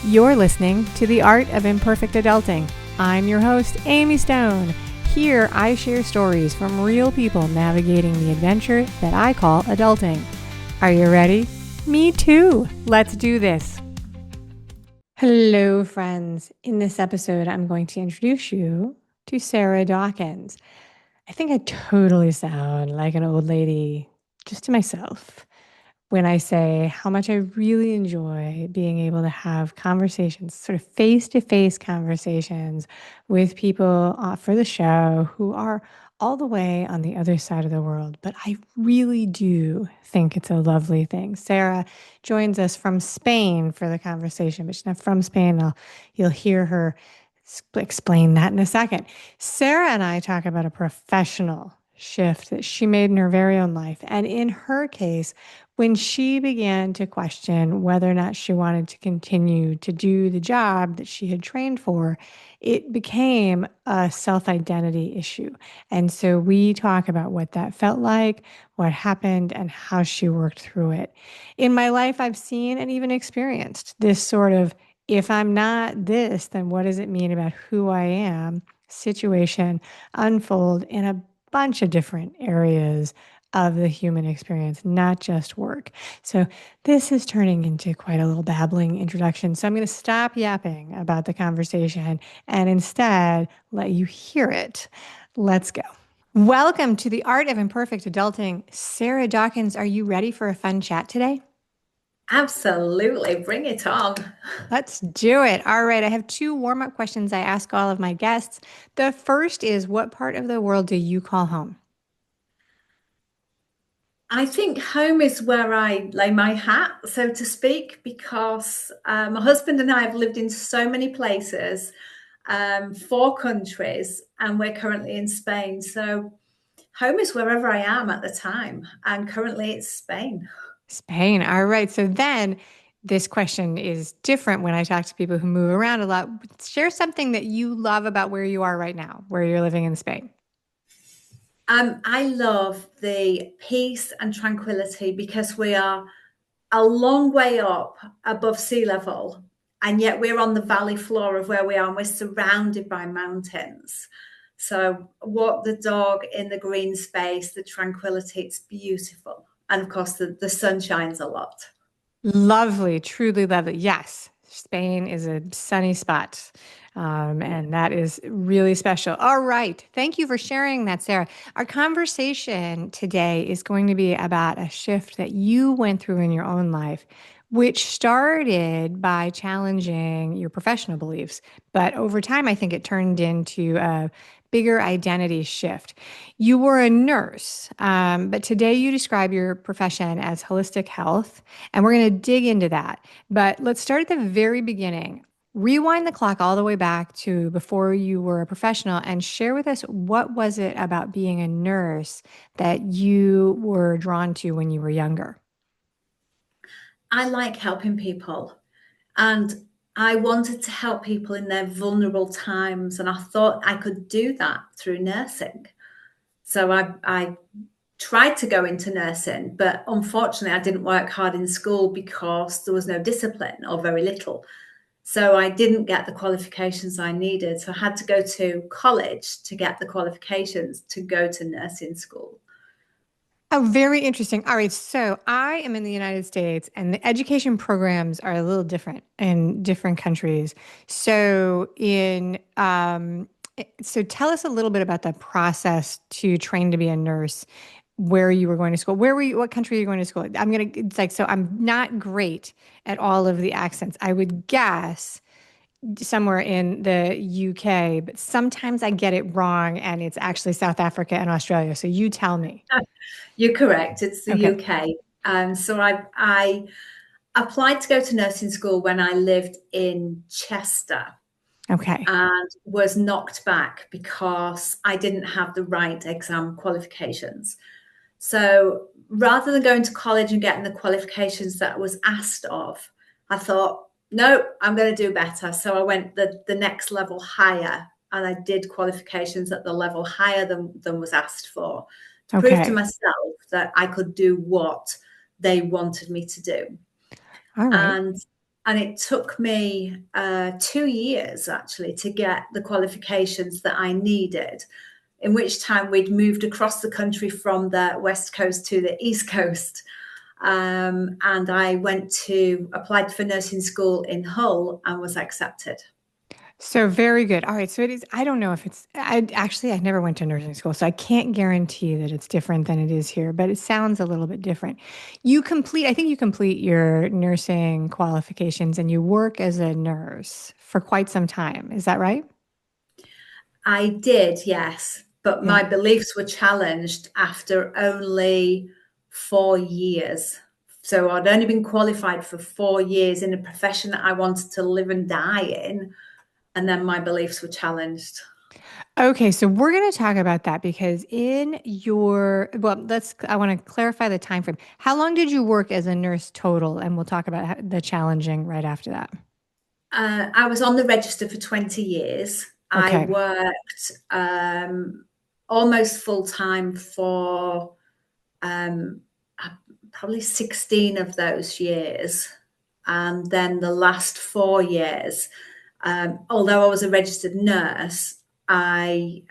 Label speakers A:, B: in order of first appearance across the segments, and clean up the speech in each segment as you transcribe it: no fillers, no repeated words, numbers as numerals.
A: You're listening to The Art of Imperfect Adulting. I'm your host, Amy Stone. Here, I share stories from real people navigating the adventure that I call adulting. Are you ready? Me too. Let's do this. Hello, friends. In this episode, I'm going to introduce you to Sarah Dawkins. I think I totally sound like an old lady just to myself when I say how much I really enjoy being able to have conversations, sort of face-to-face conversations with people for the show who are all the way on the other side of the world. But I really do think it's a lovely thing. Sarah joins us from Spain for the conversation, but she's not from Spain. You'll hear her explain that in a second. Sarah and I talk about a professional shift that she made in her very own life. And in her case, when she began to question whether or not she wanted to continue to do the job that she had trained for, it became a self-identity issue. And so we talk about what that felt like, what happened, and how she worked through it. In my life, I've seen and even experienced this sort of, if I'm not this, then what does it mean about who I am situation unfold in a bunch of different areas of the human experience, not just work. So this is turning into quite a little babbling introduction. So I'm going to stop yapping about the conversation and instead let you hear it. Let's go. Welcome to the Art of Imperfect Adulting. Sarah Dawkins, are you ready for a fun chat today?
B: Absolutely. Bring it on.
A: Let's do it. All right. I have two warm-up questions I ask all of my guests. The first is, what part of the world do you call home?
B: I think home is where I lay my hat, so to speak, because my husband and I have lived in so many places, 4 countries, and we're currently in Spain. So home is wherever I am at the time, and currently it's Spain.
A: Spain. All right. So then this question is different when I talk to people who move around a lot. Share something that you love about where you are right now, where you're living in Spain.
B: I love the peace and tranquility because we are a long way up above sea level, and yet we're on the valley floor of where we are, and we're surrounded by mountains. So walk the dog in the green space, the tranquility, it's beautiful. And of course, the sun shines a lot.
A: Lovely, truly lovely. Yes, Spain is a sunny spot.
B: Yeah.
A: And that is really special. All right. Thank you for sharing that, Sarah. Our conversation today is going to be about a shift that you went through in your own life, which started by challenging your professional beliefs. But over time, I think it turned into a bigger identity shift. You were a nurse, but today you describe your profession as holistic health. And we're going to dig into that. But let's start at the very beginning. Rewind the clock all the way back to before you were a professional and share with us, what was it about being a nurse that you were drawn to when you were younger?
B: I like helping people, and I wanted to help people in their vulnerable times. And I thought I could do that through nursing. So I tried to go into nursing, but unfortunately, I didn't work hard in school because there was no discipline or very little. So I didn't get the qualifications I needed. So I had to go to college to get the qualifications to go to nursing school.
A: Oh, very interesting. All right. So I am in the United States and the education programs are a little different in different countries. So tell us a little bit about the process to train to be a nurse, where you were going to school. Where were you, what country are you going to school? It's like, so I'm not great at all of the accents. I would guess somewhere in the UK, but sometimes I get it wrong and it's actually South Africa and Australia. So you tell me.
B: You're correct. It's the
A: Okay.
B: UK. So I applied to go to nursing school when I lived in Chester
A: Okay.
B: and was knocked back because I didn't have the right exam qualifications. So rather than going to college and getting the qualifications that I was asked of, I thought, no, I'm going to do better. So I went the next level higher, and I did qualifications at the level higher than was asked for, to prove to
A: Okay.
B: myself that I could do what they wanted me to do.
A: All right.
B: And And it took me 2 years actually to get the qualifications that I needed, in which time we'd moved across the country from the West Coast to the East Coast. And I applied for nursing school in Hull and was accepted.
A: So very good. All right. So it is, I don't know if I never went to nursing school, so I can't guarantee that it's different than it is here, but it sounds a little bit different. I think you complete your nursing qualifications and you work as a nurse for quite some time. Is that right?
B: I did, yes, but
A: Yeah.
B: my beliefs were challenged after only 4 years. So I'd only been qualified for 4 years in a profession that I wanted to live and die in. And then my beliefs were challenged.
A: Okay, so we're going to talk about that because I want to clarify the time frame. How long did you work as a nurse total? And we'll talk about the challenging right after that.
B: I was on the register for 20 years. I
A: Okay.
B: worked almost full time for um, probably 16 of those years. And then the last 4 years, although I was a registered nurse, I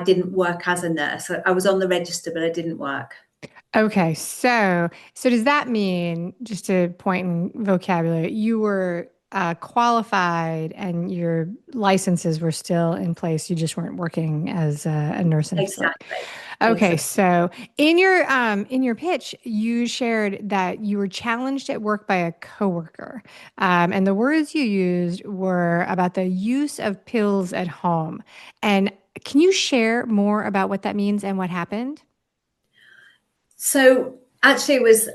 B: didn't work as a nurse. I was on the register, but I didn't work.
A: Okay, so does that mean, just to point in vocabulary, you were qualified and your licenses were still in place, you just weren't working as a nurse in a facility?
B: Exactly.
A: Okay,
B: Exactly.
A: so in your pitch, you shared that you were challenged at work by a coworker, and the words you used were about the use of pills at home. And can you share more about what that means and what happened?
B: So actually, it was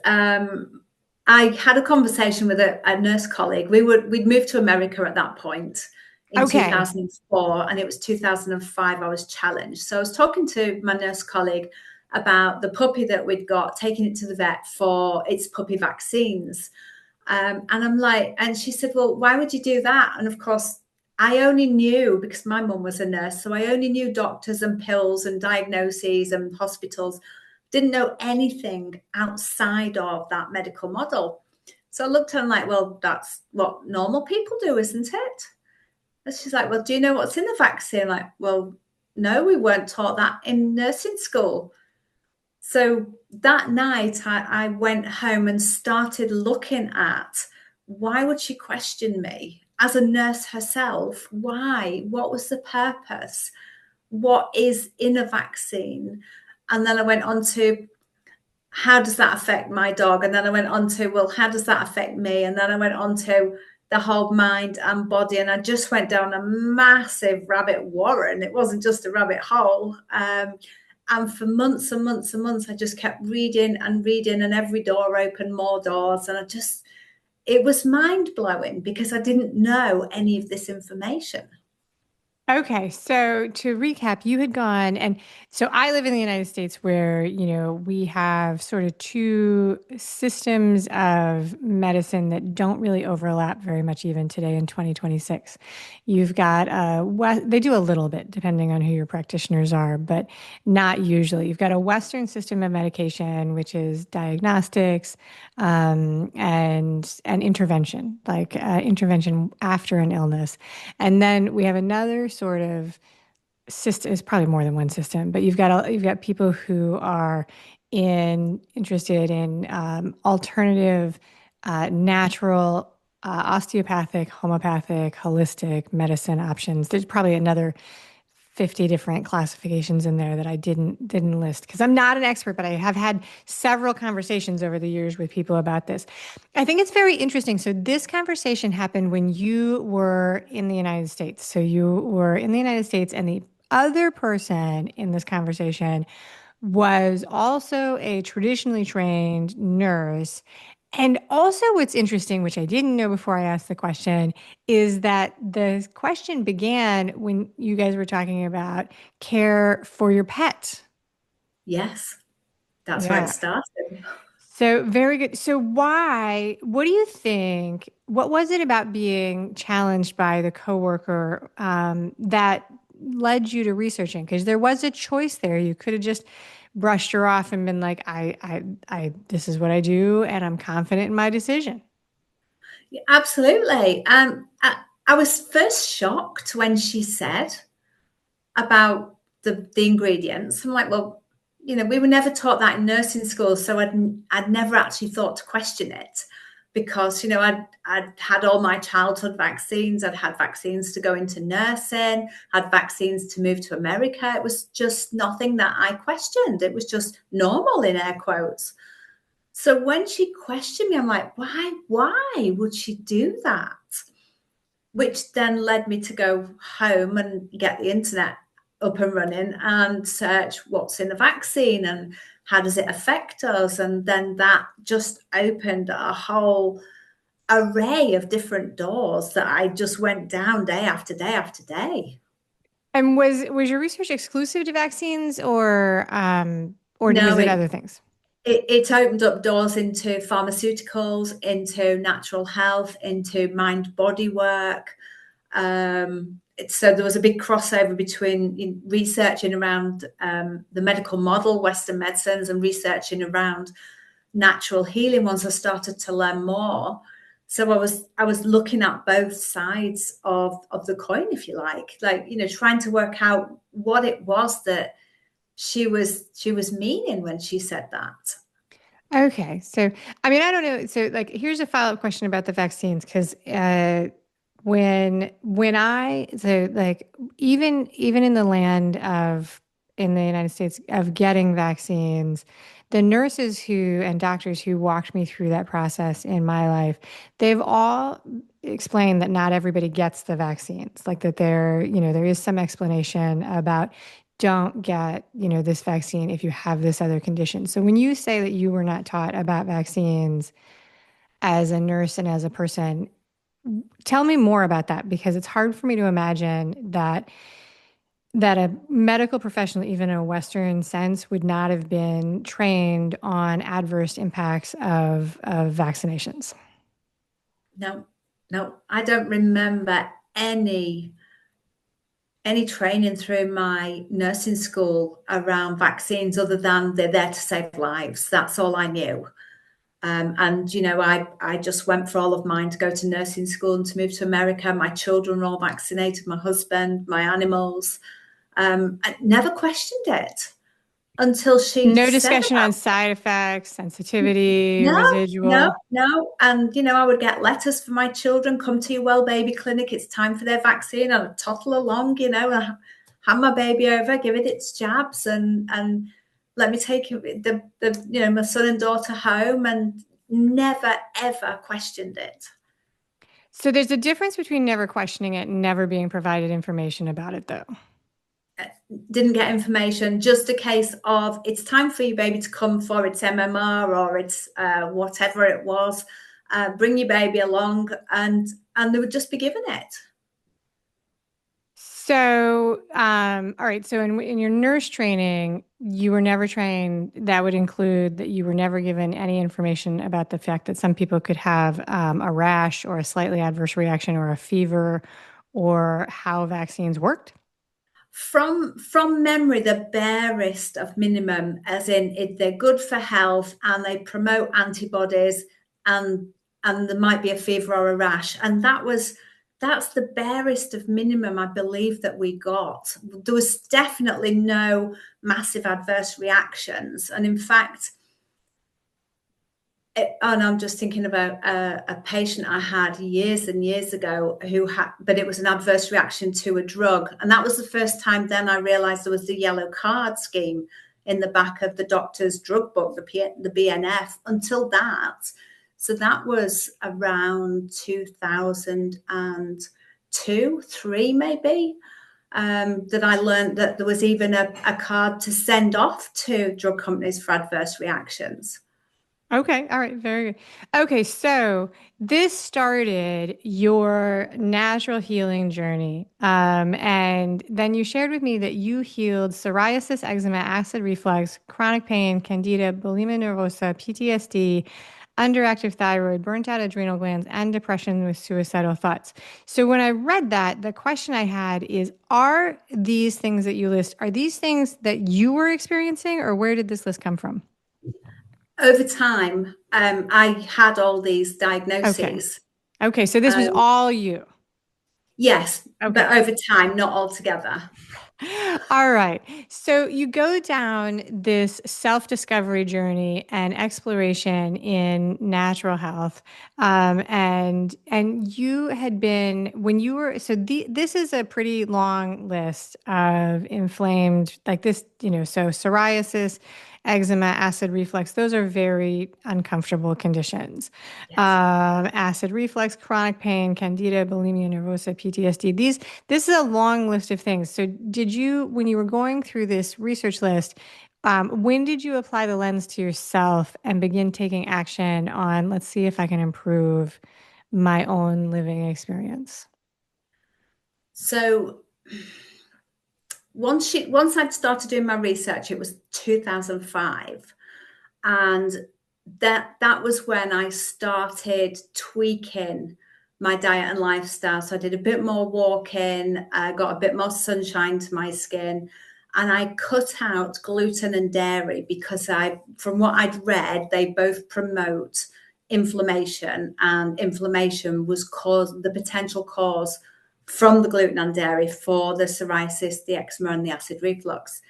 B: I had a conversation with a nurse colleague. We'd moved to America at that point in
A: Okay.
B: 2004, and it was 2005. I was challenged. So I was talking to my nurse colleague about the puppy that we'd got, taking it to the vet for its puppy vaccines. And I'm like, and she said, "Well, why would you do that?" And of course, I only knew because my mum was a nurse, so I only knew doctors and pills and diagnoses and hospitals. Didn't know anything outside of that medical model. So I looked at her and like, well, that's what normal people do, isn't it? And she's like, well, do you know what's in the vaccine? I'm like, well, no, we weren't taught that in nursing school. So that night, I went home and started looking at why would she question me as a nurse herself? Why? What was the purpose? What is in a vaccine? And then I went on to how does that affect my dog? And then I went on to, well, how does that affect me? And then I went on to the whole mind and body. And I just went down a massive rabbit warren. It wasn't just a rabbit hole. And for months and months and months, I just kept reading and reading, and every door opened more doors. And it was mind blowing because I didn't know any of this information.
A: Okay, so to recap, you had gone, and so I live in the United States where, we have sort of two systems of medicine that don't really overlap very much even today in 2026. You've got they do a little bit depending on who your practitioners are, but not usually. You've got a Western system of medication, which is diagnostics, and intervention, like intervention after an illness. And then we have another sort of system. It's probably more than one system, but you've got people who are interested in alternative, natural, osteopathic, homeopathic, holistic medicine options. There's probably another 50 different classifications in there that I didn't list because I'm not an expert, but I have had several conversations over the years with people about this. I think it's very interesting. So this conversation happened when you were in the United States. So you were in the United States, and the other person in this conversation was also a traditionally trained nurse. And also, what's interesting, which I didn't know before I asked the question, is that the question began when you guys were talking about care for your pet.
B: Yes, that's where it
A: Yeah.
B: started.
A: So, very good. So, what do you think? What was it about being challenged by the coworker that led you to researching? Because there was a choice there. You could have just brushed her off and been like, this is what I do, and I'm confident in my decision.
B: Absolutely. I was first shocked when she said about the ingredients. I'm like, well, we were never taught that in nursing school, so I'd never actually thought to question it because I'd had all my childhood vaccines. I'd had vaccines to go into nursing, had vaccines to move to America. It was just nothing that I questioned. It was just normal in air quotes. So when she questioned me, I'm like, why would she do that? Which then led me to go home and get the internet up and running and search what's in the vaccine and how does it affect us. And then that just opened a whole array of different doors that I just went down day after day after day.
A: And was your research exclusive to vaccines, or was
B: No,
A: it
B: it
A: other things?
B: it opened up doors into pharmaceuticals, into natural health, into mind body work. So there was a big crossover between researching around the medical model, Western medicines, and researching around natural healing once I started to learn more. So I was looking at both sides of the coin, if you like trying to work out what it was that she was meaning when she said that.
A: Okay. So, I mean, I don't know. So, like, here's a follow-up question about the vaccines, because when I so like even in the land of in the United States of getting vaccines, the nurses who and doctors who walked me through that process in my life, they've all explained that not everybody gets the vaccines. Like that there is some explanation about don't get, this vaccine if you have this other condition. So when you say that you were not taught about vaccines as a nurse and as a person, tell me more about that, because it's hard for me to imagine that a medical professional, even in a Western sense, would not have been trained on adverse impacts of vaccinations.
B: No, no, I don't remember any training through my nursing school around vaccines other than they're there to save lives. That's all I knew. And I just went for all of mine to go to nursing school and to move to America. My children were all vaccinated, my husband, my animals. I never questioned it until she
A: No
B: said
A: discussion on
B: about
A: side effects, sensitivity,
B: no, no,
A: residual.
B: no. And, I would get letters for my children, come to your well baby clinic. It's time for their vaccine. I would toddle along, hand my baby over, give it its jabs and let me take my son and daughter home and never, ever questioned it.
A: So there's a difference between never questioning it and never being provided information about it, though.
B: Didn't get information, just a case of it's time for your baby to come for its MMR or its whatever it was. Bring your baby along, and they would just be given it.
A: So, all right. So, in your nurse training, you were never trained. That would include that you were never given any information about the fact that some people could have a rash or a slightly adverse reaction or a fever, or how vaccines worked.
B: From memory, the barest of minimum, as in they're good for health and they promote antibodies, and there might be a fever or a rash, and that's the barest of minimum I believe that we got. There was definitely no massive adverse reactions, and in fact, and I'm just thinking about a patient I had years and years ago who had, but it was an adverse reaction to a drug. And that was the first time then I realized there was the yellow card scheme in the back of the doctor's drug book, the BNF, until that. So that was around 2002, 3 maybe, that I learned that there was even a card to send off to drug companies for adverse reactions.
A: Okay. All right. Very good. Okay. So this started your natural healing journey. And then you shared with me that you healed psoriasis, eczema, acid reflux, chronic pain, candida, bulimia nervosa, PTSD, underactive thyroid, burnt out adrenal glands, and depression with suicidal thoughts. So when I read that, the question I had is, are these things that you list, are these things that you were experiencing, or where did this list come from?
B: Over time, I had all these
A: Okay.
B: diagnoses.
A: Okay, so this was
B: Um,
A: all you.
B: yes,
A: Okay.
B: but over time, not altogether.
A: All right. So you go down this self-discovery journey and exploration in natural health. And you had been when you were this is a pretty long list of inflamed like this, so psoriasis, eczema, acid reflux, those are very uncomfortable conditions.
B: Yes.
A: Acid reflux, chronic pain, candida, bulimia nervosa, PTSD. This is a long list of things. So, when you were going through this research list, when did you apply the lens to yourself and begin taking action on, let's see if I can improve my own living experience?
B: So once I'd started doing my research, it was 2005, and that was when I started tweaking my diet and lifestyle. So I did a bit more walking, got a bit more sunshine to my skin, and I cut out gluten and dairy because from what I'd read, they both promote inflammation, and inflammation was the potential cause from the gluten and dairy for the psoriasis, the eczema, and the acid reflux.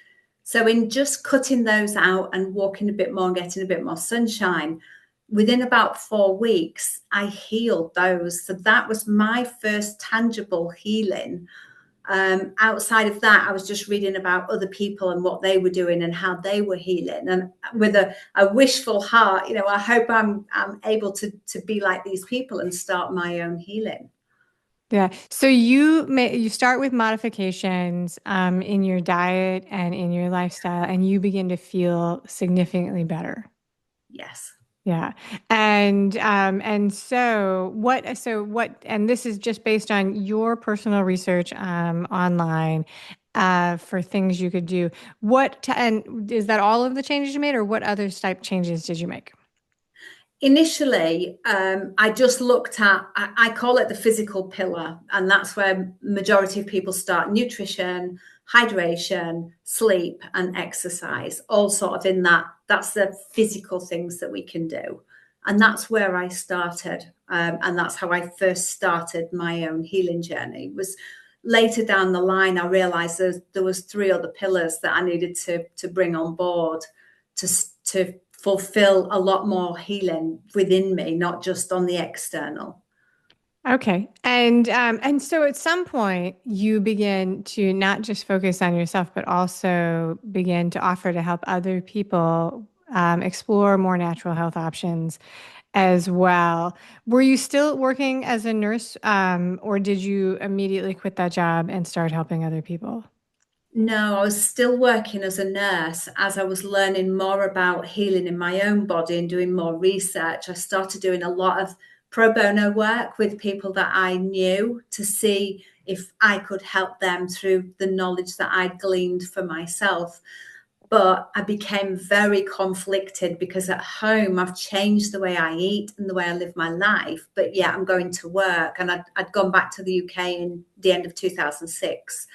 B: So, in just cutting those out and walking a bit more and getting a bit more sunshine, within about 4 weeks, I healed those. So, that was my first tangible healing. Outside of that, I was just reading about other people and what they were doing and how they were healing. And with a wishful heart, I hope I'm able to be like these people and start my own healing.
A: Yeah. So you start with modifications in your diet and in your lifestyle, and you begin to feel significantly better.
B: Yes.
A: Yeah. And and this is just based on your personal research online for things you could do. And is that all of the changes you made, or what other type changes did you make?
B: Initially, I just looked at, I call it the physical pillar, and that's where majority of people start: nutrition, hydration, sleep, and exercise, all sort of in that's the physical things that we can do. And that's where I started. And that's how I first started my own healing journey. It was later down the line, I realized there was three other pillars that I needed to bring on board to fulfill a lot more healing within me, not just on the external.
A: Okay. And so at some point you begin to not just focus on yourself, but also begin to offer to help other people explore more natural health options as well. Were you still working as a nurse, or did you immediately quit that job and start helping other people?
B: No, I was still working as a nurse. As I was learning more about healing in my own body and doing more research, I started doing a lot of pro bono work with people that I knew to see if I could help them through the knowledge that I'd gleaned for myself. But I became very conflicted because at home I've changed the way I eat and the way I live my life. But yeah, I'm going to work, and I'd gone back to the UK in the end of 2006.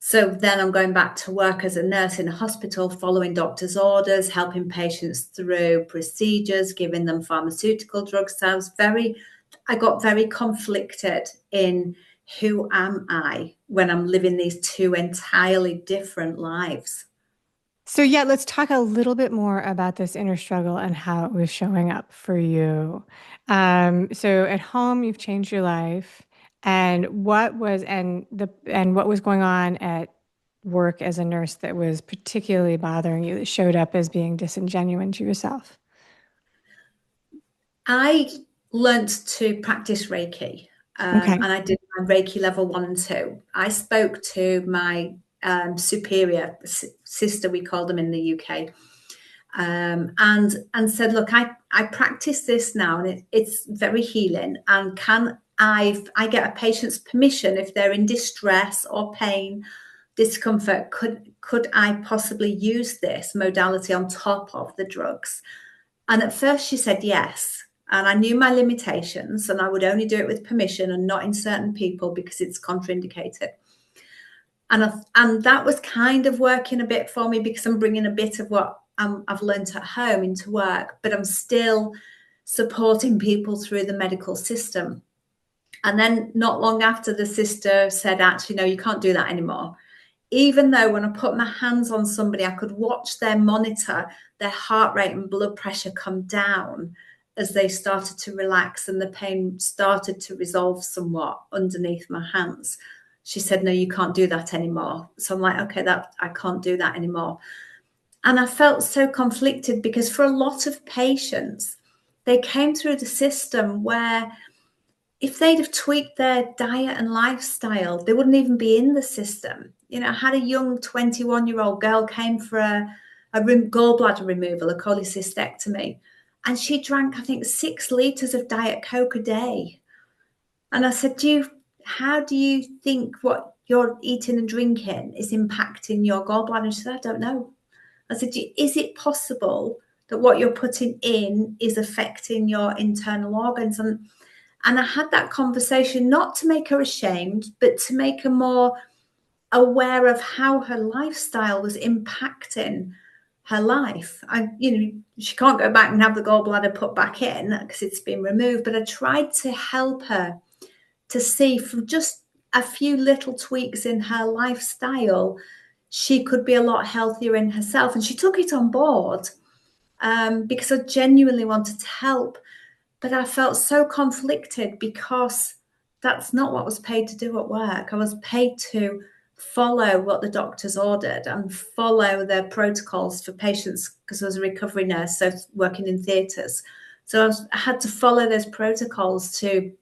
B: So then I'm going back to work as a nurse in a hospital, following doctor's orders, helping patients through procedures, giving them pharmaceutical drugs. So I got very conflicted in who am I when I'm living these two entirely different lives.
A: So yeah, let's talk a little bit more about this inner struggle and how it was showing up for you. So at home, you've changed your life, and what was going on at work as a nurse that was particularly bothering you that showed up as being disingenuine to yourself?
B: I learnt to practice Reiki,
A: Okay.
B: and I did my Reiki level 1 and 2. I spoke to my superior sister, we call them in the UK, and said, "Look, I practice this now, and it's very healing. And can I get a patient's permission if they're in distress or pain, discomfort? Could I possibly use this modality on top of the drugs?" And at first she said yes. And I knew my limitations, and I would only do it with permission and not in certain people because it's contraindicated. And that was kind of working a bit for me because I'm bringing a bit of what I've learned at home into work, but I'm still supporting people through the medical system. And then not long after, the sister said, actually, no, you can't do that anymore. Even though when I put my hands on somebody, I could watch their monitor, their heart rate and blood pressure come down as they started to relax and the pain started to resolve somewhat underneath my hands. She said, no, you can't do that anymore. So I'm like, okay, that I can't do that anymore. And I felt so conflicted because for a lot of patients, they came through the system where if they'd have tweaked their diet and lifestyle, they wouldn't even be in the system. You know, I had a young 21-year-old girl came for a gallbladder removal, a cholecystectomy, and she drank, I think, 6 liters of Diet Coke a day. And I said, how do you think what you're eating and drinking is impacting your gallbladder? And she said, I don't know. I said, is it possible that what you're putting in is affecting your internal organs? And I had that conversation not to make her ashamed, but to make her more aware of how her lifestyle was impacting her life. She can't go back and have the gallbladder put back in because it's been removed, but I tried to help her to see from just a few little tweaks in her lifestyle, she could be a lot healthier in herself. And she took it on board because I genuinely wanted to help. But I felt so conflicted because that's not what I was paid to do at work. I was paid to follow what the doctors ordered and follow their protocols for patients because I was a recovery nurse, so working in theatres. So I had to follow those protocols to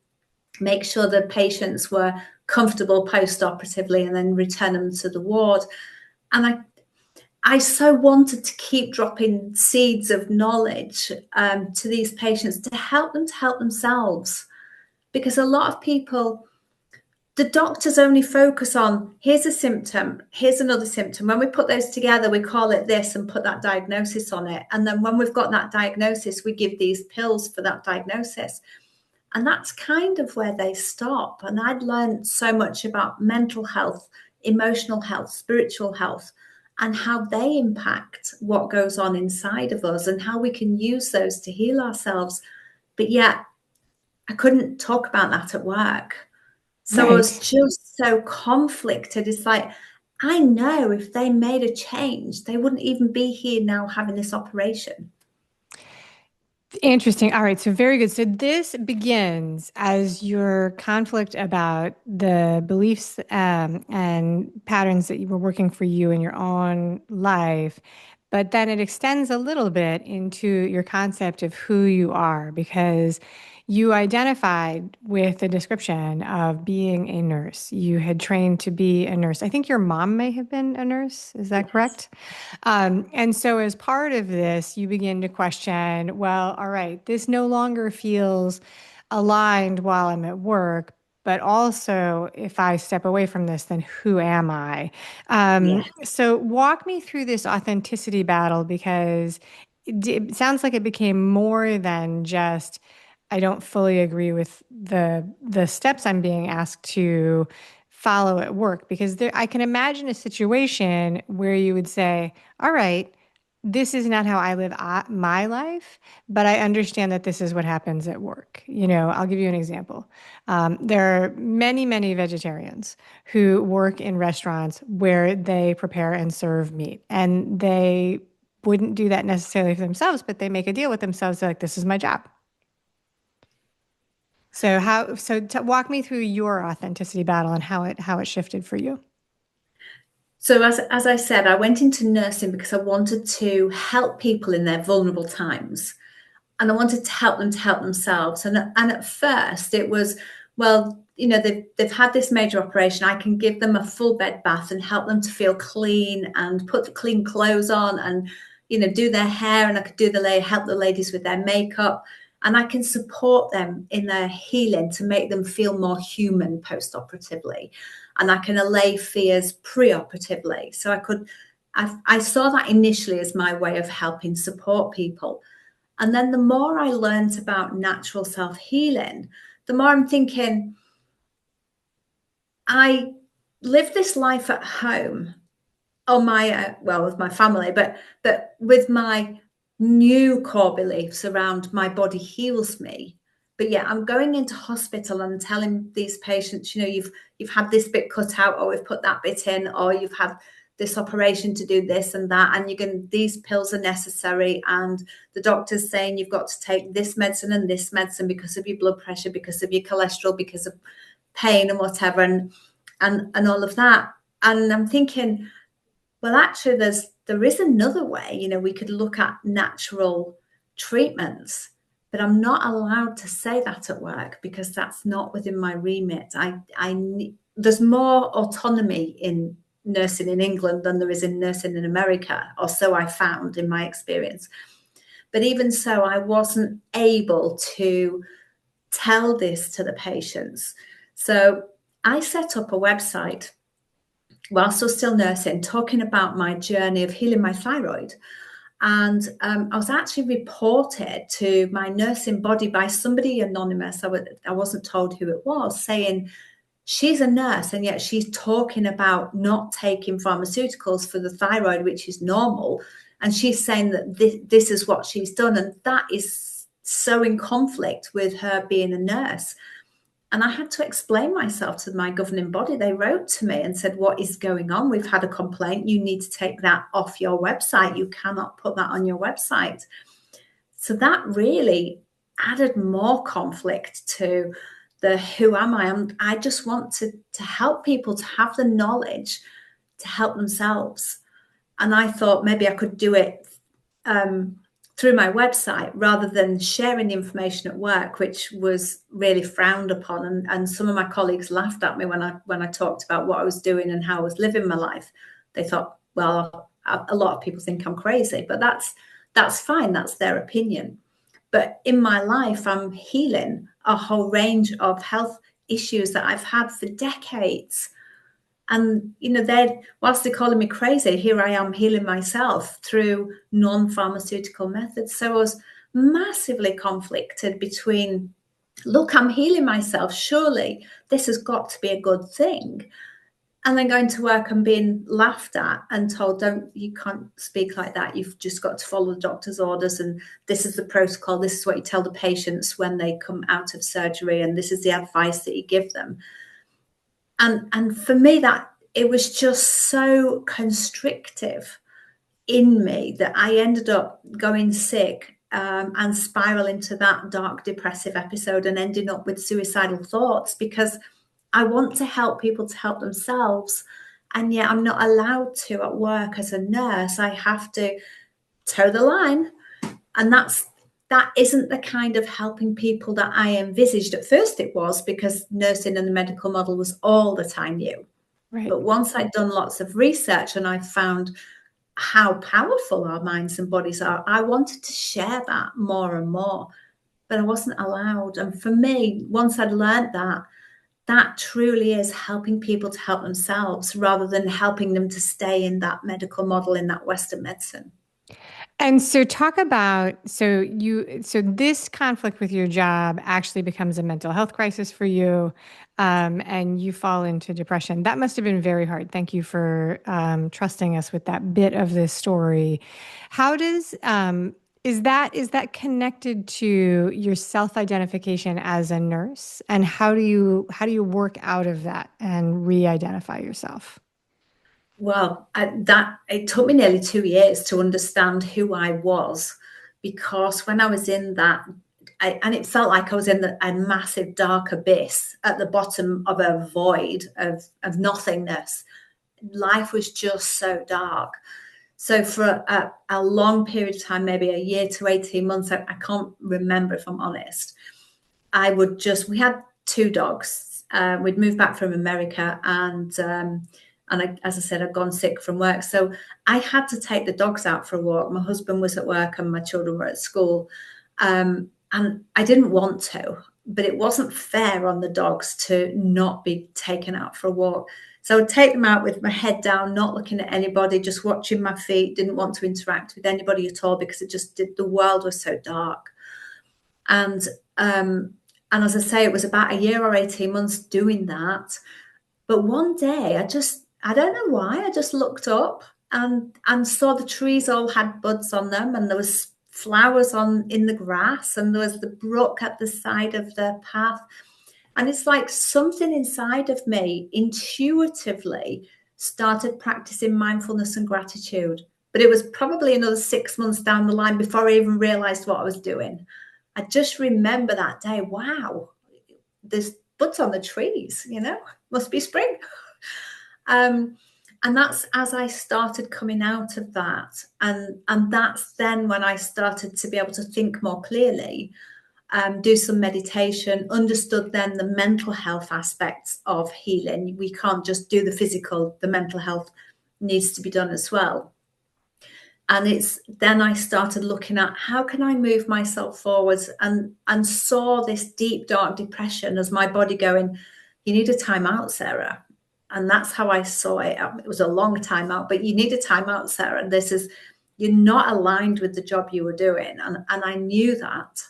B: make sure the patients were comfortable post-operatively and then return them to the ward. And I so wanted to keep dropping seeds of knowledge to these patients to help themselves. Because a lot of people, the doctors only focus on, here's a symptom, here's another symptom. When we put those together, we call it this and put that diagnosis on it. And then when we've got that diagnosis, we give these pills for that diagnosis. And that's kind of where they stop. And I'd learned so much about mental health, emotional health, spiritual health, and how they impact what goes on inside of us and how we can use those to heal ourselves. But yet, I couldn't talk about that at work. So I was
A: Right.
B: just so conflicted. It's like, I know if they made a change, they wouldn't even be here now having this operation.
A: Interesting. All right. So very good. So this begins as your conflict about the beliefs and patterns that you were working for you in your own life. But then it extends a little bit into your concept of who you are because you identified with the description of being a nurse. You had trained to be a nurse. I think your mom may have been a nurse. Is that
B: Yes.
A: correct? And so, as part of this, you begin to question, well, all right, this no longer feels aligned while I'm at work, but also if I step away from this, then who am I?
B: Yes.
A: So, walk me through this authenticity battle because it sounds like it became more than just. I don't fully agree with the steps I'm being asked to follow at work because I can imagine a situation where you would say, all right, this is not how I live my life, but I understand that this is what happens at work. You know, I'll give you an example. There are many, many vegetarians who work in restaurants where they prepare and serve meat, and they wouldn't do that necessarily for themselves, but they make a deal with themselves. They're like, this is my job. Walk me through your authenticity battle and how it shifted for you.
B: So as I said, I went into nursing because I wanted to help people in their vulnerable times. And I wanted to help themselves. And at first it was, well, they've had this major operation. I can give them a full bed bath and help them to feel clean and put clean clothes on and, do their hair, and I could help the ladies with their makeup. And I can support them in their healing to make them feel more human post-operatively. And I can allay fears pre-operatively. So I saw that initially as my way of helping support people. And then the more I learned about natural self-healing, the more I'm thinking, I live this life at home on my, with my family, but with my new core beliefs around my body heals me. But yeah, I'm going into hospital and telling these patients, you've had this bit cut out, or we've put that bit in, or you've had this operation to do this and that, and these pills are necessary, and the doctor's saying you've got to take this medicine and this medicine because of your blood pressure, because of your cholesterol, because of pain and whatever, and all of that. And I'm thinking, well, actually, there is another way. We could look at natural treatments, but I'm not allowed to say that at work because that's not within my remit. There's more autonomy in nursing in England than there is in nursing in America, or so I found in my experience. But even so, I wasn't able to tell this to the patients. So I set up a website whilst I was still nursing, talking about my journey of healing my thyroid. And I was actually reported to my nursing body by somebody anonymous. I wasn't told who it was, saying she's a nurse and yet she's talking about not taking pharmaceuticals for the thyroid, which is normal. And she's saying that this is what she's done. And that is so in conflict with her being a nurse. And I had to explain myself to my governing body. They wrote to me and said, what is going on? We've had a complaint. You need to take that off your website. You cannot put that on your website. So that really added more conflict to the who am I? I just want to help people to have the knowledge to help themselves. And I thought maybe I could do it through my website rather than sharing the information at work, which was really frowned upon. And some of my colleagues laughed at me when I talked about what I was doing and how I was living my life. They thought, well, a lot of people think I'm crazy, but that's fine. That's their opinion. But in my life, I'm healing a whole range of health issues that I've had for decades. And, whilst they're calling me crazy, here I am healing myself through non-pharmaceutical methods. So I was massively conflicted between, look, I'm healing myself. Surely this has got to be a good thing. And then going to work and being laughed at and told, you can't speak like that. You've just got to follow the doctor's orders. And this is the protocol. This is what you tell the patients when they come out of surgery. And this is the advice that you give them. And for me, that it was just so constrictive in me that I ended up going sick and spiraling into that dark depressive episode and ending up with suicidal thoughts, because I want to help people to help themselves. And yet I'm not allowed to at work as a nurse. I have to toe the line. And that isn't the kind of helping people that I envisaged. At first it was, because nursing and the medical model was all that I knew.
A: Right.
B: But once I'd done lots of research and I found how powerful our minds and bodies are, I wanted to share that more and more, but I wasn't allowed. And for me, once I'd learned that truly is helping people to help themselves rather than helping them to stay in that medical model, in that Western medicine.
A: And so talk about, so this conflict with your job actually becomes a mental health crisis for you, and you fall into depression. That must have been very hard. Thank you for trusting us with that bit of this story. How does is that connected to your self-identification as a nurse? And how do you work out of that and re-identify yourself?
B: Well, it took me nearly 2 years to understand who I was, because when I was in that, and it felt like I was in a massive dark abyss at the bottom of a void of nothingness. Life was just so dark. So for a long period of time, maybe a year to 18 months, I can't remember if I'm honest, we had 2 dogs. We'd moved back from America, and as I said, I'd gone sick from work. So I had to take the dogs out for a walk. My husband was at work and my children were at school. And I didn't want to, but it wasn't fair on the dogs to not be taken out for a walk. So I'd take them out with my head down, not looking at anybody, just watching my feet, didn't want to interact with anybody at all, because the world was so dark. And as I say, it was about a year or 18 months doing that. But one day I don't know why, I just looked up and saw the trees all had buds on them, and there was flowers in the grass, and there was the brook at the side of the path. And it's like something inside of me intuitively started practicing mindfulness and gratitude. But it was probably another 6 months down the line before I even realized what I was doing. I just remember that day, wow, there's buds on the trees, must be spring. And that's as I started coming out of that. And that's then when I started to be able to think more clearly, do some meditation, understood then the mental health aspects of healing. We can't just do the physical, the mental health needs to be done as well. And it's then I started looking at how can I move myself forwards, and saw this deep, dark depression as my body going, you need a timeout, Sarah. And that's how I saw it. It was a long timeout, but you need a timeout, Sarah. And this is, you're not aligned with the job you were doing. And I knew that.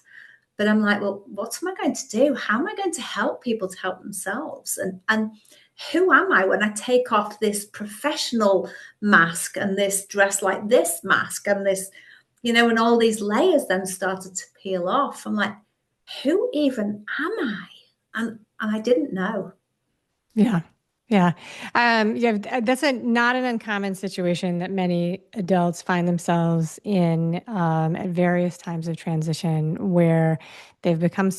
B: But I'm like, well, what am I going to do? How am I going to help people to help themselves? And who am I when I take off this professional mask and this dress like this mask and this, and all these layers then started to peel off. I'm like, who even am I? And I didn't know.
A: Yeah. Yeah. Yeah. That's not an uncommon situation that many adults find themselves in at various times of transition where they've become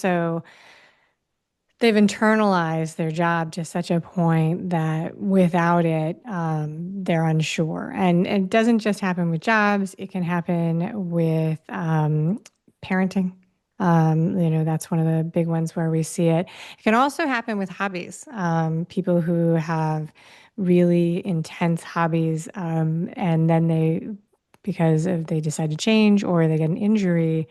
A: they've internalized their job to such a point that without it, they're unsure. And it doesn't just happen with jobs, it can happen with parenting. That's one of the big ones where we see it. It can also happen with hobbies. People who have really intense hobbies, and then they decide to change or they get an injury,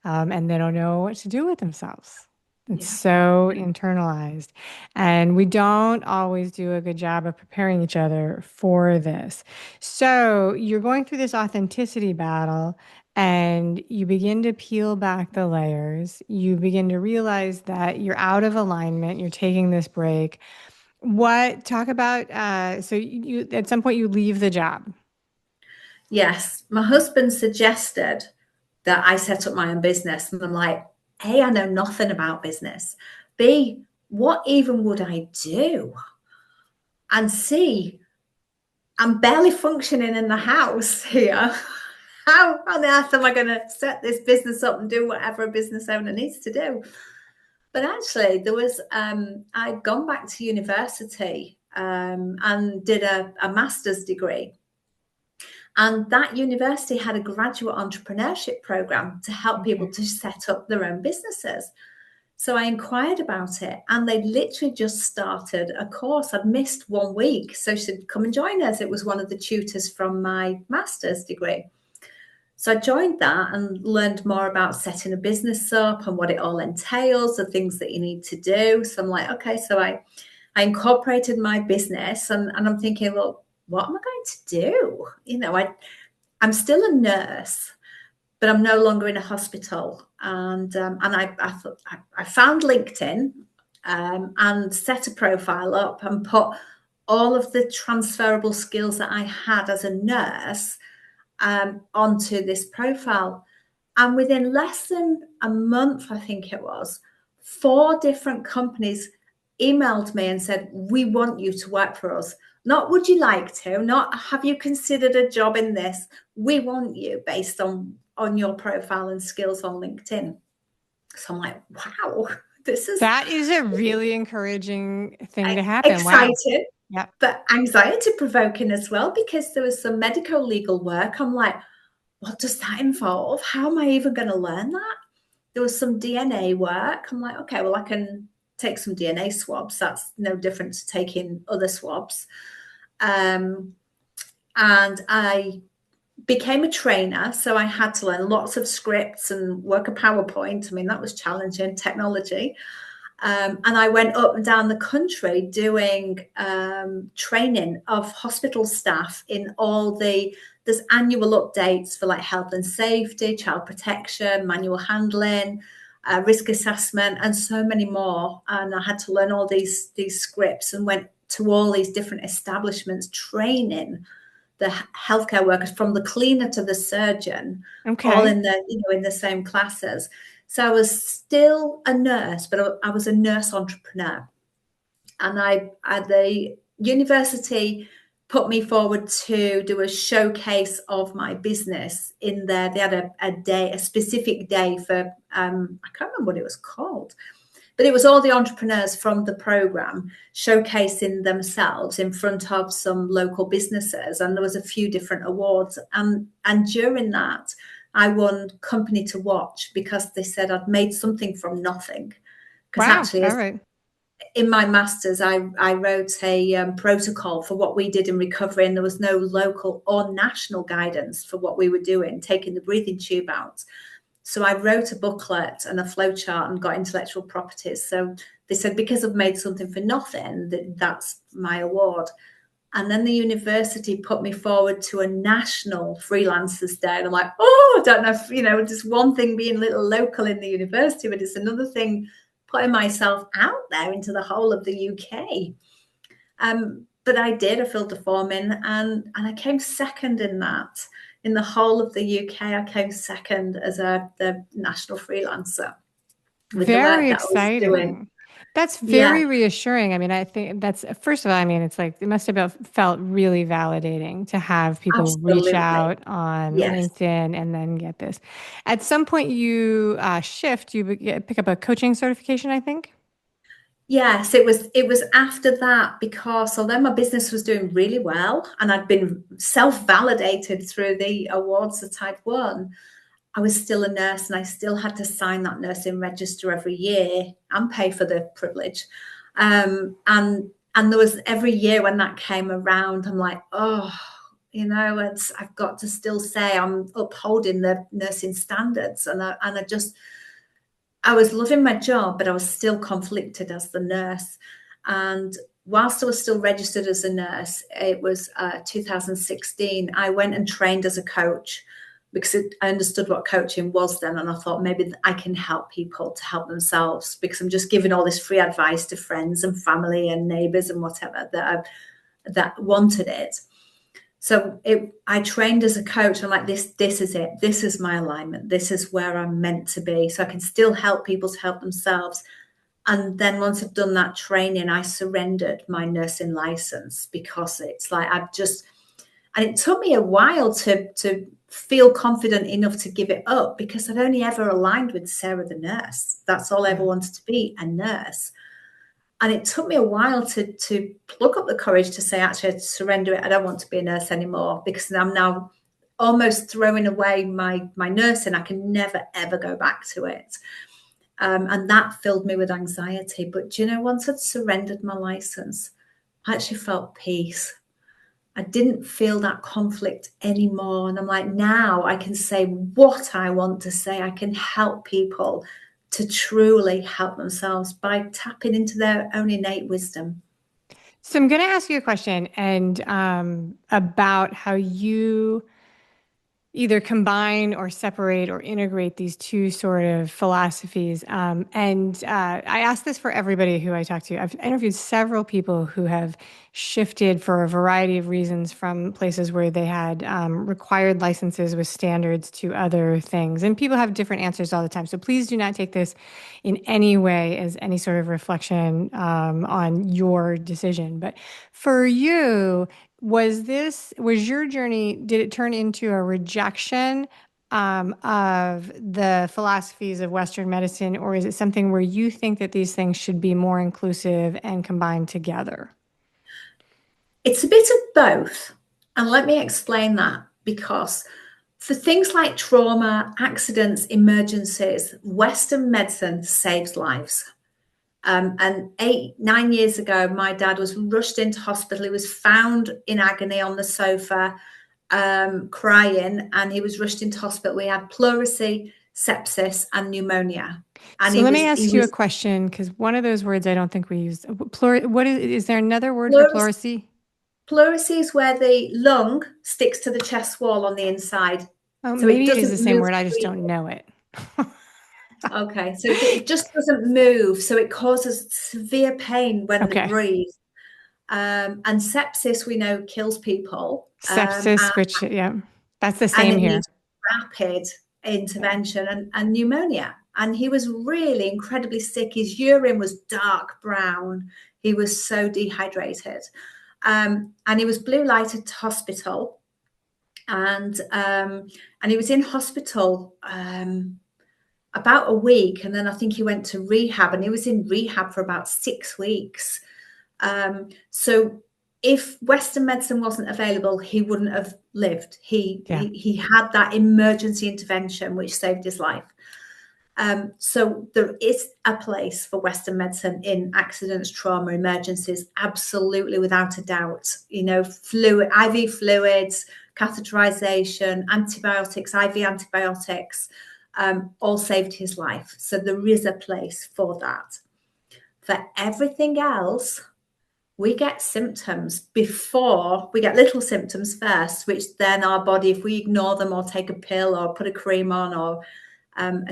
A: and they don't know what to do with themselves. It's
B: Yeah.
A: so internalized. And we don't always do a good job of preparing each other for this. So you're going through this authenticity battle and you begin to peel back the layers. You begin to realize that you're out of alignment. You're taking this break. Talk about, so you, at some point you leave the job.
B: Yes. My husband suggested that I set up my own business. And I'm like, A, I know nothing about business. B, what even would I do? And C, I'm barely functioning in the house here. How on earth am I going to set this business up and do whatever a business owner needs to do? But actually, there was, I'd gone back to university and did a master's degree. And that university had a graduate entrepreneurship program to help people to set up their own businesses. So I inquired about it, and they literally just started a course. I'd missed 1 week. So she said, come and join us. It was one of the tutors from my master's degree. So I joined that and learned more about setting a business up and what it all entails, the things that you need to do. So I'm like, okay, so I incorporated my business, and I'm thinking, well, what am I going to do? I'm still a nurse, but I'm no longer in a hospital. And I thought I found LinkedIn and set a profile up and put all of the transferable skills that I had as a nurse onto this profile. And within less than a month, I think it was, 4 different companies emailed me and said, we want you to work for us. Not would you like to, not have you considered a job in this? We want you based on your profile and skills on LinkedIn. So I'm like, wow,
A: That is a really encouraging thing to happen. Wow.
B: excited,
A: Yeah.
B: but anxiety provoking as well, because there was some medical legal work. I'm like, what does that involve? How am I even going to learn that? There was some DNA work. I'm like, okay, well, I can take some DNA swabs. That's no different to taking other swabs. And I became a trainer. So I had to learn lots of scripts and work a PowerPoint. I mean, that was challenging, technology. And I went up and down the country doing training of hospital staff in there's annual updates for like health and safety, child protection, manual handling, risk assessment, and so many more. And I had to learn all these scripts and went to all these different establishments training the healthcare workers, from the cleaner to the surgeon, all
A: Okay.
B: in the, in the same classes. So I was still a nurse, but I was a nurse entrepreneur. And the university put me forward to do a showcase of my business in there. They had a specific day for, I can't remember what it was called, but it was all the entrepreneurs from the program showcasing themselves in front of some local businesses. And there was a few different awards. And during that, I won company to watch because they said I'd made something from nothing. Because
A: Wow.
B: actually,
A: All
B: as
A: right.
B: in my master's, I wrote a protocol for what we did in recovery, and there was no local or national guidance for what we were doing, taking the breathing tube out. So I wrote a booklet and a flowchart and got intellectual properties. So they said, because I've made something for nothing, that's my award. And then the university put me forward to a national freelancers day. And I'm like, oh, I don't know if, just one thing being a little local in the university, but it's another thing putting myself out there into the whole of the UK. But I did. I filled the form in, and I came second in that. In the whole of the UK, I came second as the national freelancer with the work
A: Very
B: that I was doing.
A: exciting. That's
B: Yeah,
A: very reassuring. I mean, I think that's, first of all, I mean, it's like it must have felt really validating to have people reach
B: absolutely.
A: out on
B: Yes.
A: LinkedIn and then get this. At some point, you pick up a coaching certification, I think.
B: Yes, it was after that, because although my business was doing really well and I'd been self-validated through the awards that I'd won, I was still a nurse, and I still had to sign that nursing register every year and pay for the privilege. And there was, every year when that came around, I'm like, oh, I've got to still say I'm upholding the nursing standards, and I was loving my job, but I was still conflicted as the nurse. And whilst I was still registered as a nurse, it was 2016, I went and trained as a coach, because I understood what coaching was then. And I thought, maybe I can help people to help themselves, because I'm just giving all this free advice to friends and family and neighbors and whatever that wanted it. So I trained as a coach. I'm like, this is it. This is my alignment. This is where I'm meant to be. So I can still help people to help themselves. And then once I've done that training, I surrendered my nursing license, because it's like and it took me a while to feel confident enough to give it up, because I'd only ever aligned with Sarah the nurse. That's all I ever
A: Yeah.
B: wanted to be, a nurse. And it took me a while to pluck up the courage to say, actually, I'd surrender it. I don't want to be a nurse anymore, because I'm now almost throwing away my nursing. I can never, ever go back to it. And that filled me with anxiety. But, once I'd surrendered my license, I actually felt peace. I didn't feel that conflict anymore. And I'm like, now I can say what I want to say. I can help people to truly help themselves by tapping into their own innate wisdom.
A: So I'm going to ask you a question and about how you either combine or separate or integrate these two sort of philosophies. I ask this for everybody who I talk to. I've interviewed several people who have shifted for a variety of reasons from places where they had required licenses with standards to other things. And people have different answers all the time. So please do not take this in any way as any sort of reflection on your decision. But for you, was your journey, did it turn into a rejection of the philosophies of Western medicine, or is it something where you think that these things should be more inclusive and combined together?
B: It's a bit of both. And let me explain that, because for things like trauma, accidents, emergencies, Western medicine saves lives. And 9 years ago, my dad was rushed into hospital. He was found in agony on the sofa, crying, and he was rushed into hospital. We had pleurisy, sepsis, and pneumonia. And
A: So
B: he
A: let me
B: was he
A: ask you a
B: was
A: question because one of those words I don't think we use. What is there another word for
B: pleurisy.
A: pleurisy?
B: Pleurisy is where the lung sticks to the chest wall on the inside,
A: Oh,
B: so it
A: maybe it is the
B: doesn't
A: same
B: move
A: word. I just don't
B: freely.
A: know it.
B: Okay, so it just doesn't move, so it causes severe pain when they
A: Okay.
B: breathe. And sepsis, we know, kills people.
A: Sepsis, which, yeah, that's the
B: And
A: same
B: it
A: here.
B: needs rapid
A: Yeah.
B: intervention, and pneumonia. And he was really incredibly sick. His urine was dark brown. He was so dehydrated. And he was blue lighted to hospital. And he was in hospital about a week. And then I think he went to rehab, and he was in rehab for about 6 weeks. So if Western medicine wasn't available, he wouldn't have lived.
A: Yeah.
B: He had that emergency intervention which saved his life. So there is a place for Western medicine in accidents, trauma, emergencies, absolutely, without a doubt. You know, IV fluids, catheterization, antibiotics, IV antibiotics, all saved his life. So there is a place for that. For everything else, we get symptoms before we get little symptoms first, which then our body, if we ignore them or take a pill or put a cream on or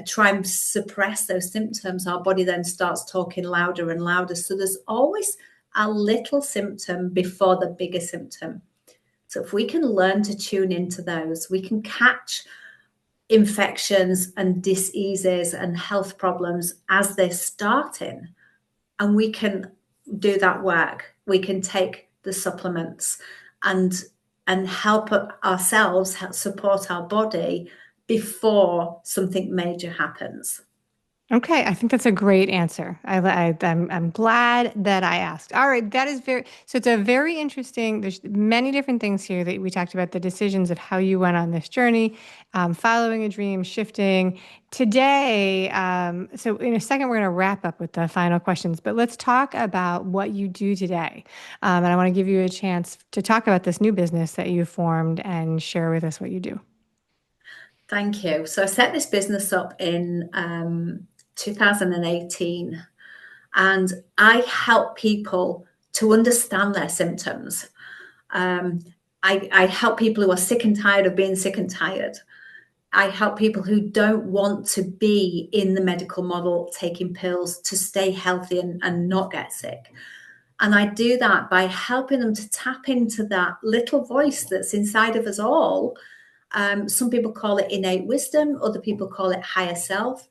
B: try and suppress those symptoms, our body then starts talking louder and louder. So there's always a little symptom before the bigger symptom. So if we can learn to tune into those, we can catch infections and diseases and health problems as they're starting, and we can do that work. We can take the supplements and help ourselves, help support our body before something major happens.
A: Okay, I think that's a great answer. I'm glad that I asked. All right, that is very, so it's a very interesting, there's many different things here that we talked about, the decisions of how you went on this journey, following a dream, shifting. Today, so in a second, we're going to wrap up with the final questions, but let's talk about what you do today. And I want to give you a chance to talk about this new business that you formed and share with us what you do.
B: Thank you. So I set this business up in 2018, and I help people to understand their symptoms. I help people who are sick and tired of being sick and tired. I help people who don't want to be in the medical model taking pills to stay healthy and not get sick. And I do that by helping them to tap into that little voice that's inside of us all. Some people call it innate wisdom, other people call it higher self.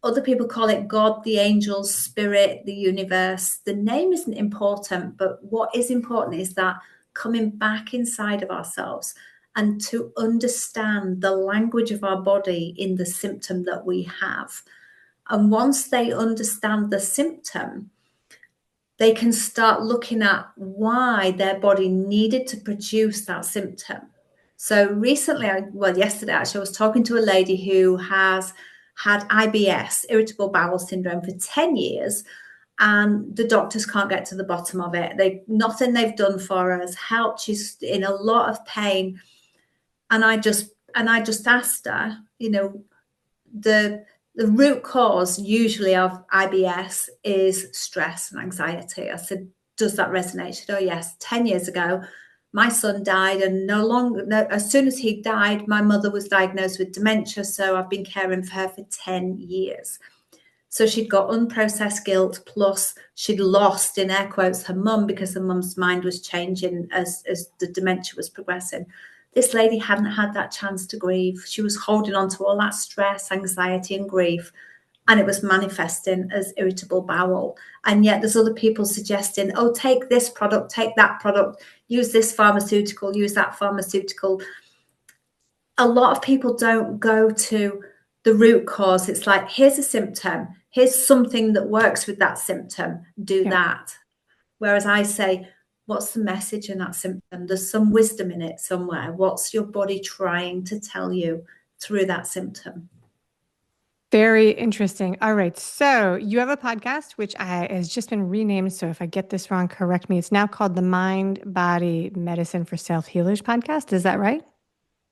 B: Other people call it God, the angels, spirit, the universe. The name isn't important, but what is important is that coming back inside of ourselves and to understand the language of our body in the symptom that we have. And once they understand the symptom, they can start looking at why their body needed to produce that symptom. So recently, yesterday actually, I was talking to a lady who has had IBS, irritable bowel syndrome, for 10 years, and the doctors can't get to the bottom of it. Nothing they've done for her has helped. She's in a lot of pain. And I just asked her, you know, the root cause usually of IBS is stress and anxiety. I said, does that resonate? She said, oh yes, 10 years ago, my son died, and as soon as he died, my mother was diagnosed with dementia. So I've been caring for her for 10 years. So she'd got unprocessed guilt, plus she'd lost, in air quotes, her mum, because her mum's mind was changing as the dementia was progressing. This lady hadn't had that chance to grieve. She was holding on to all that stress, anxiety, and grief, and it was manifesting as irritable bowel. And yet there's other people suggesting, oh, take this product, take that product, use this pharmaceutical, use that pharmaceutical. A lot of people don't go to the root cause. It's like, here's a symptom, here's something that works with that symptom, do
A: Yeah.
B: that. Whereas I say, what's the message in that symptom? There's some wisdom in it somewhere. What's your body trying to tell you through that symptom?
A: Very interesting. All right. So you have a podcast, which has just been renamed. So if I get this wrong, correct me. It's now called the Mind Body Medicine for Self Healers podcast. Is that right?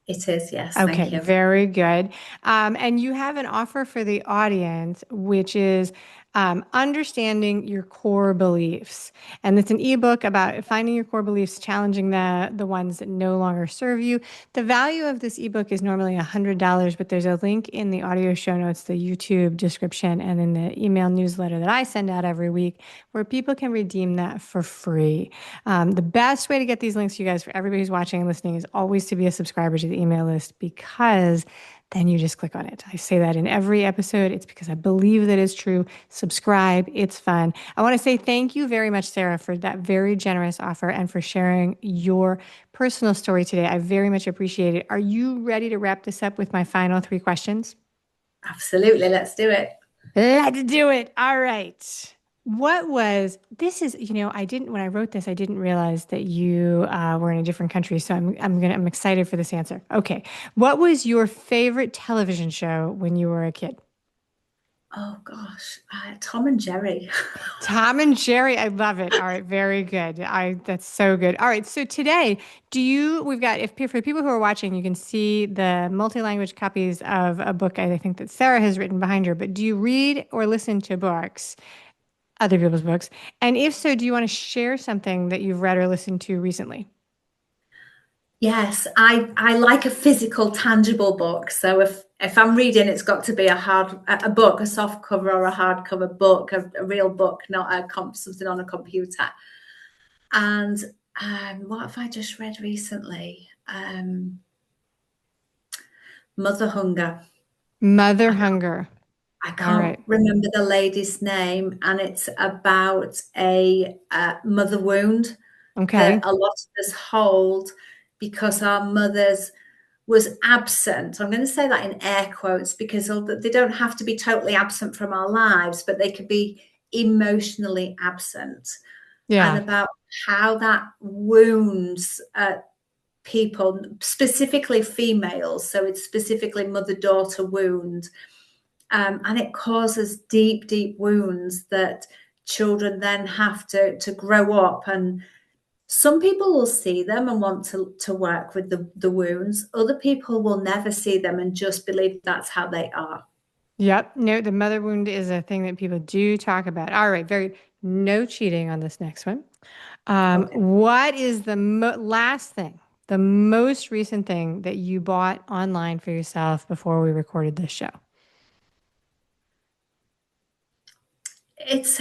B: It is, yes.
A: Okay,
B: Thank you.
A: very good. And you have an offer for the audience, which is Understanding Your Core Beliefs. And it's an ebook about finding your core beliefs, challenging the ones that no longer serve you. The value of this ebook is normally $100, but there's a link in the audio show notes, the YouTube description, and in the email newsletter that I send out every week where people can redeem that for free. The best way to get these links, you guys, for everybody who's watching and listening, is always to be a subscriber to the email list, because then you just click on it. I say that in every episode. It's because I believe that is true. Subscribe. It's fun. I want to say thank you very much, Sarah, for that very generous offer and for sharing your personal story today. I very much appreciate it. Are you ready to wrap this up with my final 3 questions?
B: Absolutely. Let's do it.
A: Let's do it. All right. When I wrote this, I didn't realize that you were in a different country. So I'm excited for this answer. Okay. What was your favorite television show when you were a kid?
B: Oh gosh, Tom and Jerry.
A: Tom and Jerry. I love it. All right. Very good. That's so good. All right. So today, we've got, for the people who are watching, you can see the multi-language copies of a book I think that Sarah has written behind her, but do you read or listen to books? Other people's books? And if so, do you want to share something that you've read or listened to recently?
B: Yes, I like a physical, tangible book. So if I'm reading, it's got to be a book, a soft cover or a hardcover book, a real book, not something on a computer. And what have I just read recently? Mother Hunger.
A: Mother Hunger.
B: I can't remember the lady's name, and it's about a mother wound
A: Okay.
B: that a lot of us hold because our mothers was absent. I'm going to say that in air quotes because they don't have to be totally absent from our lives, but they could be emotionally absent. And
A: Yeah.
B: about how that wounds people, specifically females. So it's specifically mother-daughter wound. And it causes deep, deep wounds that children then have to grow up. And some people will see them and want to work with the wounds. Other people will never see them and just believe that's how they are.
A: Yep. No, the mother wound is a thing that people do talk about. All right. No cheating on this next one.
B: Okay.
A: What is the last thing, the most recent thing that you bought online for yourself before we recorded this show?
B: It's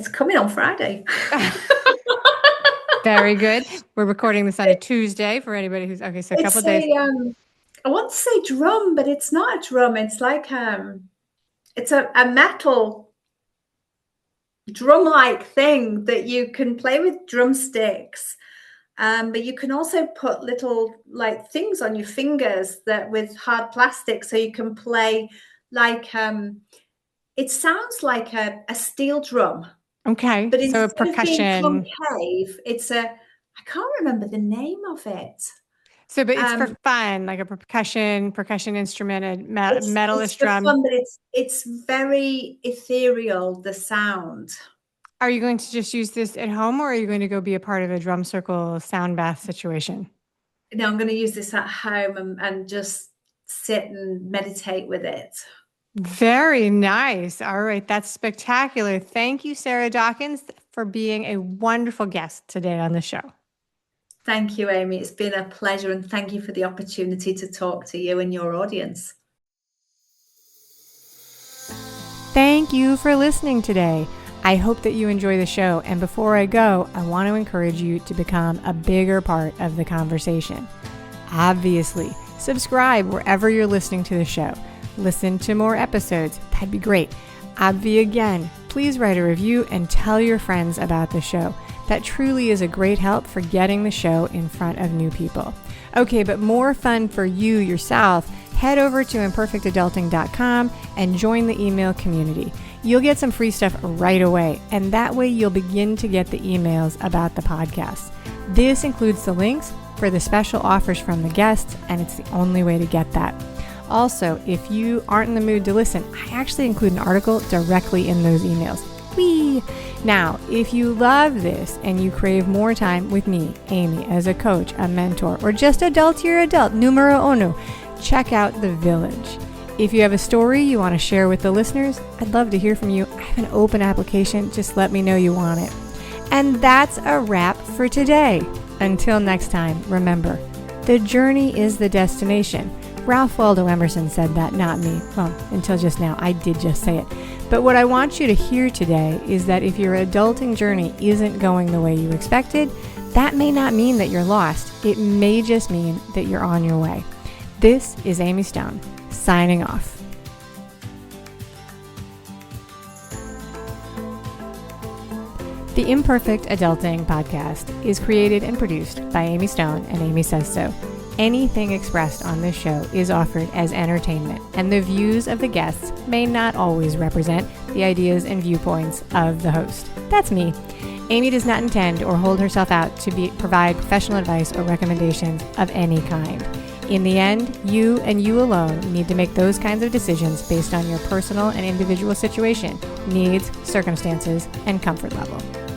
B: coming on Friday.
A: Very good. We're recording this on a Tuesday for anybody who's okay. So a couple of days.
B: I want to say drum, but it's not a drum. It's like it's a metal drum-like thing that you can play with drumsticks. But you can also put little like things on your fingers that with hard plastic, so you can play like it sounds like a steel drum.
A: Okay.
B: But
A: So a
B: instead of being
A: percussion.
B: concave, I can't remember the name of it.
A: So, but it's for fun, like a percussion instrument, a
B: It's
A: metallish
B: for
A: drum.
B: fun, but it's very ethereal, the sound.
A: Are you going to just use this at home, or are you going to go be a part of a drum circle sound bath situation?
B: No, I'm going to use this at home and just sit and meditate with it.
A: Very nice. All right. That's spectacular. Thank you, Sarah Dawkins, for being a wonderful guest today on the show.
B: Thank you, Amy. It's been a pleasure, and thank you for the opportunity to talk to you and your audience.
A: Thank you for listening today. I hope that you enjoy the show. And before I go, I want to encourage you to become a bigger part of the conversation. Obviously, subscribe wherever you're listening to the show. Listen to more episodes. That'd be great. Again, please write a review and tell your friends about the show. That truly is a great help for getting the show in front of new people. Okay, but more fun for you yourself, head over to imperfectadulting.com and join the email community. You'll get some free stuff right away, and that way you'll begin to get the emails about the podcast. This includes the links for the special offers from the guests, and it's the only way to get that. Also, if you aren't in the mood to listen, I actually include an article directly in those emails. Whee! Now, if you love this and you crave more time with me, Amy, as a coach, a mentor, or just adultier adult, numero uno, check out The Village. If you have a story you want to share with the listeners, I'd love to hear from you. I have an open application. Just let me know you want it. And that's a wrap for today. Until next time, remember, the journey is the destination. Ralph Waldo Emerson said that, not me. Well, until just now, I did just say it. But what I want you to hear today is that if your adulting journey isn't going the way you expected, that may not mean that you're lost. It may just mean that you're on your way. This is Amy Stone, signing off. The Imperfect Adulting podcast is created and produced by Amy Stone and Amy Says So. Anything expressed on this show is offered as entertainment, and the views of the guests may not always represent the ideas and viewpoints of the host. That's me. Amy does not intend or hold herself out to provide professional advice or recommendations of any kind. In the end, you and you alone need to make those kinds of decisions based on your personal and individual situation, needs, circumstances, and comfort level.